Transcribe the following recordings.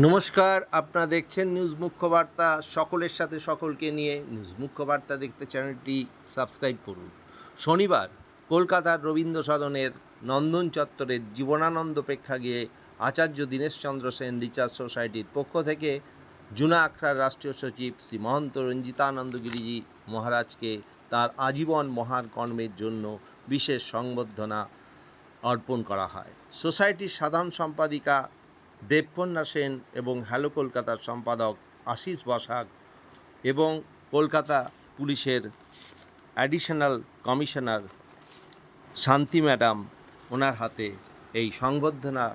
নমস্কার, আপনারা দেখছেন নিউজ মুখ্য বার্তা। সকলের সাথে সকলকে নিয়ে নিউজ মুখ্য বার্তা দেখতে চ্যানেলটি সাবস্ক্রাইব করুন। শনিবার কলকাতার রবীন্দ্র সদনের নন্দন চত্বরের জীবনানন্দ প্রেক্ষাগৃহে আচার্য দীনেশচন্দ্র সেন রিসার্চ সোসাইটির পক্ষ থেকে জুনা আখড়ার রাষ্ট্রীয় সচিব শ্রী মহন্ত রঞ্জিতানন্দ গিরিজি মহারাজকে তার আজীবন মহান কর্মের জন্য বিশেষ সংবর্ধনা অর্পণ করা হয়। সোসাইটির সাধারণ সম্পাদিকা দেবকন্যা সেন এবং হ্যালো কলকাতার সম্পাদক আশিস বসাক এবং কলকাতা পুলিশের অ্যাডিশনাল কমিশনার শান্তি ম্যাডাম ওনার হাতে এই সংবর্ধনা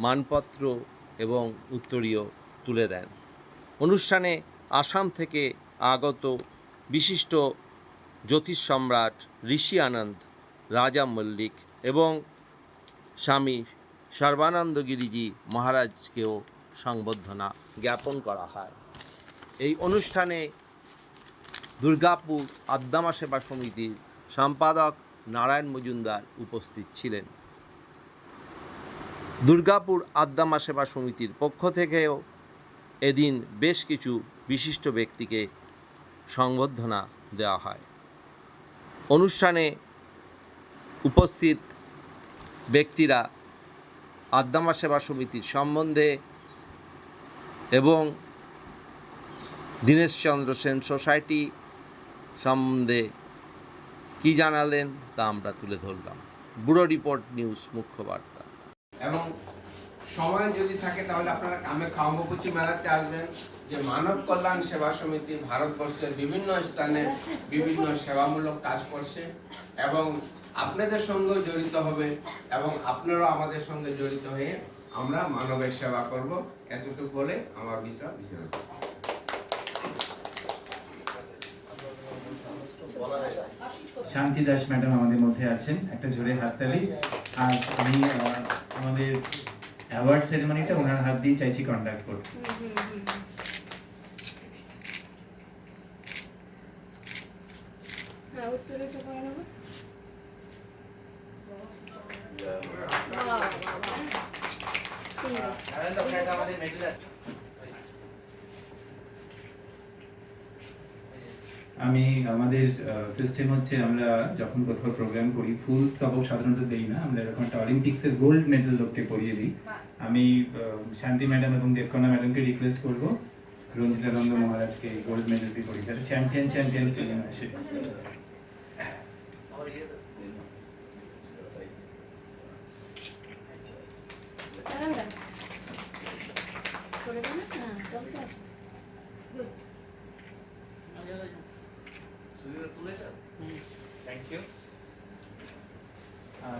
মানপত্র এবং উত্তরীয় তুলে দেন। অনুষ্ঠানে আসাম থেকে আগত বিশিষ্ট জ্যোতিষ সম্রাট ঋষি আনন্দ, রাজা মল্লিক এবং স্বামী সর্বানন্দ গিরিজি মহারাজকেও সংবর্ধনা জ্ঞাপন করা হয়। এই অনুষ্ঠানে দুর্গাপুর আদ্দামা সেবা সমিতির সম্পাদক নারায়ণ মজুমদার উপস্থিত ছিলেন। দুর্গাপুর আদ্দামা সেবা সমিতির পক্ষ থেকেও এদিন বেশ কিছু বিশিষ্ট ব্যক্তিকে সংবর্ধনা দেওয়া হয়। অনুষ্ঠানে উপস্থিত ব্যক্তিরা আদ্দামা সেবা সমিতির সম্বন্ধে এবং দীনেশচন্দ্র সেন সোসাইটি সম্বন্ধে কী জানালেন তা আমরা তুলে ধরলাম। ব্যুরো রিপোর্ট, নিউজ মুখ্য বার্তা। এবং সময় যদি থাকে তাহলে আপনারা কামে খাওয়াবুচি মেলাতে আসবেন, যে মানব কল্যাণ সেবা সমিতি ভারতবর্ষের বিভিন্ন স্থানে বিভিন্ন সেবামূলক কাজ করছে এবং আপনাদের সঙ্গেও জড়িত হবে এবং আপনারাও আমাদের সঙ্গে জড়িত হয়ে আমরা মানবের সেবা করব। এতটুকু বলে আমার বিষয় শান্তি দাস ম্যাডাম আমাদের মধ্যে আছেন, একটা জোরে হাততালি। আর আমি আমাদের অ্যাওয়ার্ড সেরেমনিটা ওনার হাত দিয়ে চাইছি কন্ডাক্ট করতে। আমি আমাদের সিস্টেম হচ্ছে, আমরা যখন কোথাও প্রোগ্রাম করি ফুল স্টপও সাধারণত দেই না, আমরা এরকম একটা অলিম্পিক্সের গোল্ড মেডেল লোককে পরিয়ে দিই। আমি শান্তি ম্যাডাম এবং দেবকন্যা ম্যাডামকে রিকোয়েস্ট করবো রঞ্জিতানন্দ মহারাজকে গোল্ড মেডেলটি পরিয়ে দেয়। চ্যাম্পিয়ন ফিল্ম আছে।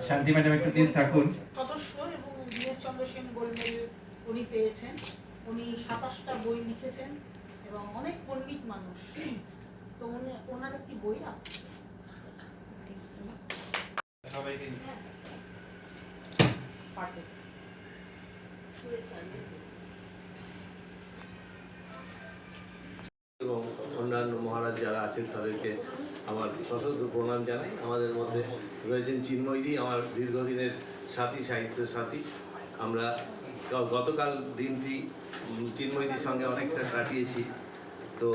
শান্তি ম্যাডাম একটু প্লিজ থাকুন। সদস্য এবং দীনেশচন্দ্র সেন গোল্ড মেডেল উনি পেয়েছেন। উনি 27টা বই লিখেছেন এবং অনেক পণ্ডিত মানুষ। তো উনি ওনার একটি বই সবাইকে এবং অন্যান্য মহারাজ যারা আছেন তাদেরকে আমার সশস্ত্র প্রণাম জানাই। আমাদের মধ্যে রয়েছেন চিন্ময়দি, আমার দীর্ঘদিনের সাথী, সাহিত্যের সাথী। আমরা গতকাল দিনটি চিন্ময়দির সঙ্গে অনেকটা কাটিয়েছি। তো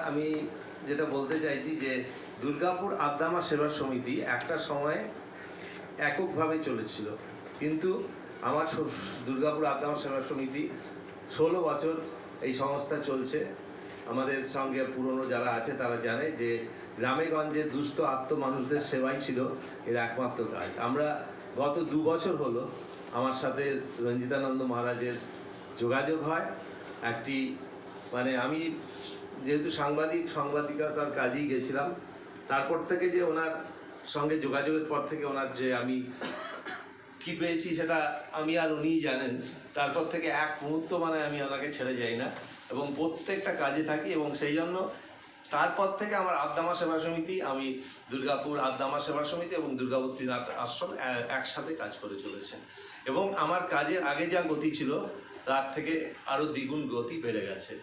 আমি যেটা বলতে চাইছি যে দুর্গাপুর আদ্দামা সেবা সমিতি একটা সময়ে এককভাবে চলেছিল, কিন্তু আমার দুর্গাপুর আদ্দামা সেবা সমিতি 16 বছর এই সংস্থা চলছে। আমাদের সঙ্গে পুরনো যারা আছে তারা জানে যে গ্রামে গঞ্জে দুস্থ আত্ম মানুষদের সেবাই ছিল এর একমাত্র কাজ। আমরা গত 2 বছর হলো আমার সাথে রঞ্জিতানন্দ মহারাজের যোগাযোগ হয়। একটি আমি যেহেতু সাংবাদিকতার কাজেই গেছিলাম, তারপর থেকে যে ওনার সঙ্গে যোগাযোগের পর থেকে ওনার যে আমি কি পেয়েছি সেটা আমি আর উনিই জানেন। তারপর থেকে এক মুহূর্ত আমি ওনাকে ছেড়ে যাই না এবং প্রত্যেকটা কাজে থাকি এবং সেই জন্য তারপর থেকে আমার আদ্দামা সেবা সমিতি, আমি দুর্গাপুর আদ্দামা সেবা সমিতি এবং দুর্গাপুর ত্রিনাথ আশ্রম একসাথে কাজ করে চলেছে এবং আমার কাজের আগে যা গতি ছিল তার থেকে আরও দ্বিগুণ গতি বেড়ে গেছে।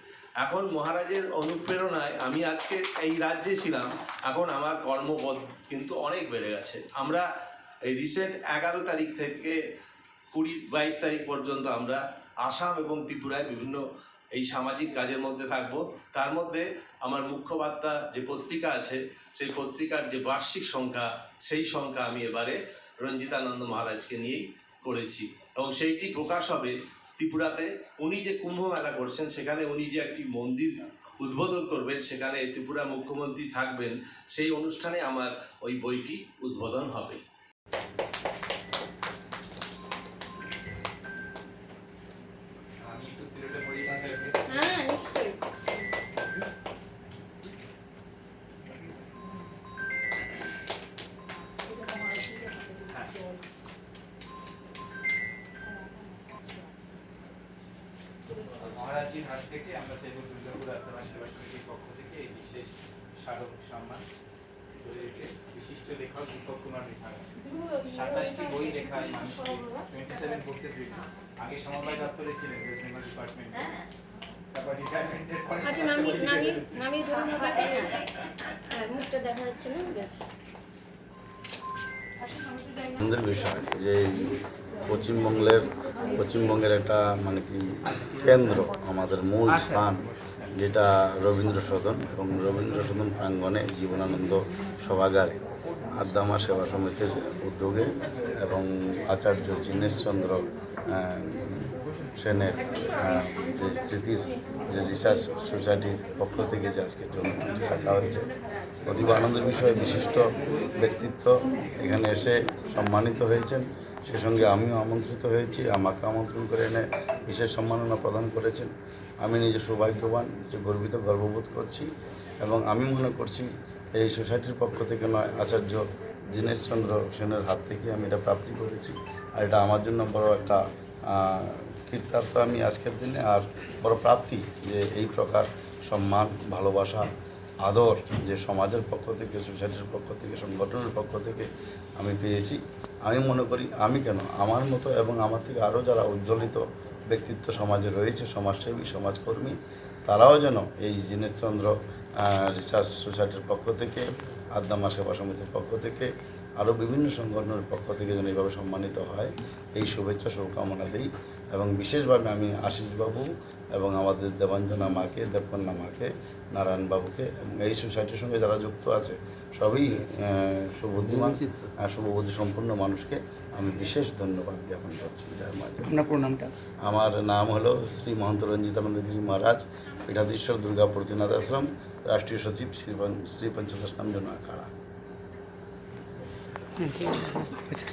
এখন মহারাজের অনুপ্রেরণায় আমি আজকে এই রাজ্যে ছিলাম, এখন আমার কর্মপদ কিন্তু অনেক বেড়ে গেছে। আমরা এই রিসেন্ট 11 তারিখ থেকে 20-22 তারিখ পর্যন্ত আমরা আসাম এবং ত্রিপুরায় বিভিন্ন এই সামাজিক কাজের মধ্যে থাকব। তার মধ্যে আমার মুখ্য বার্তা যে পত্রিকা আছে, সেই পত্রিকার যে বার্ষিক সংখ্যা, সেই সংখ্যা আমি এবারে রঞ্জিতানন্দ মহারাজকে নিয়েই করেছি এবং সেইটি প্রকাশ হবে ত্রিপুরাতে। উনি যে কুম্ভ মেলা করছেন, সেখানে উনি যে একটি মন্দির উদ্বোধন করবেন, সেখানে ত্রিপুরা মুখ্যমন্ত্রী থাকবেন, সেই অনুষ্ঠানে আমার ওই বইটি উদ্বোধন হবে। আমি একটু তিরোটা পড়ি ভাষায়। হ্যাঁ নিশ্চয়ই। মহারাজজির হাত থেকে আমরা চাইব দুর্গাপুর আত্মা সেবা সমিতির পক্ষ থেকে এই বিশেষ স্মারক সম্মান তুলে দিতে। বিশিষ্ট লেখক দীপক কুমার রেখার 27টি বই লেখা এই মানুষটি, 27 বুকস রিটেন। আগে সমবায় দপ্তরে ছিলেন, ওয়েস্ট বেঙ্গল ডিপার্টমেন্টে। তারপর রিটায়ারমেন্টের পরে আচ্ছা নামিয়ে ধরুন মুখটা দেখা যাচ্ছে না বেশ। আনন্দের বিষয় যে পশ্চিমবঙ্গের একটা মানে কি কেন্দ্র, আমাদের মূল স্থান যেটা রবীন্দ্র সদন, এবং রবীন্দ্র সদন প্রাঙ্গণে জীবনানন্দ সভাগারে আদ্দামা সেবা সমিতির উদ্যোগে এবং আচার্য দীনেশচন্দ্র সেনের যে স্মৃতির যে রিসার্চ সোসাইটির পক্ষ থেকে যে আজকে জন্মদিনটি রাখা হয়েছে, অতীব আনন্দের বিষয়ে বিশিষ্ট ব্যক্তিত্ব এখানে এসে সম্মানিত হয়েছেন। সে সঙ্গে আমিও আমন্ত্রিত হয়েছি, আমাকে আমন্ত্রণ করে এনে বিশেষ সম্মাননা প্রদান করেছেন। আমি নিজে সৌভাগ্যবান, যে গর্ববোধ করছি, এবং আমি মনে করছি এই সোসাইটির পক্ষ থেকে নয়, আচার্য দীনেশচন্দ্র সেনের হাত থেকে আমি এটা প্রাপ্তি করেছি। আর এটা আমার জন্য বড় একটা কৃতার্থ আমি আজকের দিনে, আর বড় প্রাপ্তি যে এই প্রকার সম্মান, ভালোবাসা, আদর যে সমাজের পক্ষ থেকে, সোসাইটির পক্ষ থেকে, সংগঠনের পক্ষ থেকে আমি পেয়েছি। আমি মনে করি আমি কেন, আমার মতো এবং আমার থেকে আরও যারা উজ্জ্বলিত ব্যক্তিত্ব সমাজে রয়েছে, সমাজসেবী, সমাজকর্মী, তারাও যেন এই দীনেশচন্দ্র রিসার্চ সোসাইটির পক্ষ থেকে, আদ্দামা সেবা সমিতির পক্ষ থেকে, আরও বিভিন্ন সংগঠনের পক্ষ থেকে যেন এইভাবে সম্মানিত হয়, এই শুভেচ্ছা শুভকামনা দিই। এবং বিশেষভাবে আমি আশিসবাবু এবং আমাদের দেবাঞ্জনা মাকে, দেবকন্যা মাকে, নারায়ণবাবুকে এবং এই সোসাইটির সঙ্গে যারা যুক্ত আছে সবই সুবুদ্ধিমান, শুভবুদ্ধি সম্পন্ন মানুষকে আমি বিশেষ ধন্যবাদ জ্ঞাপন করছি। আপনার পুরো নামটা? আমার নাম হলো শ্রী মহন্ত রঞ্জিতানন্দ গিরি মহারাজ, পীঠাধীশ্বর দুর্গাপুর ত্রিনাথ আশ্রম, রাষ্ট্রীয় সচিব শ্রী পঞ্চদশ নাম জন আখাড়া। আচ্ছা।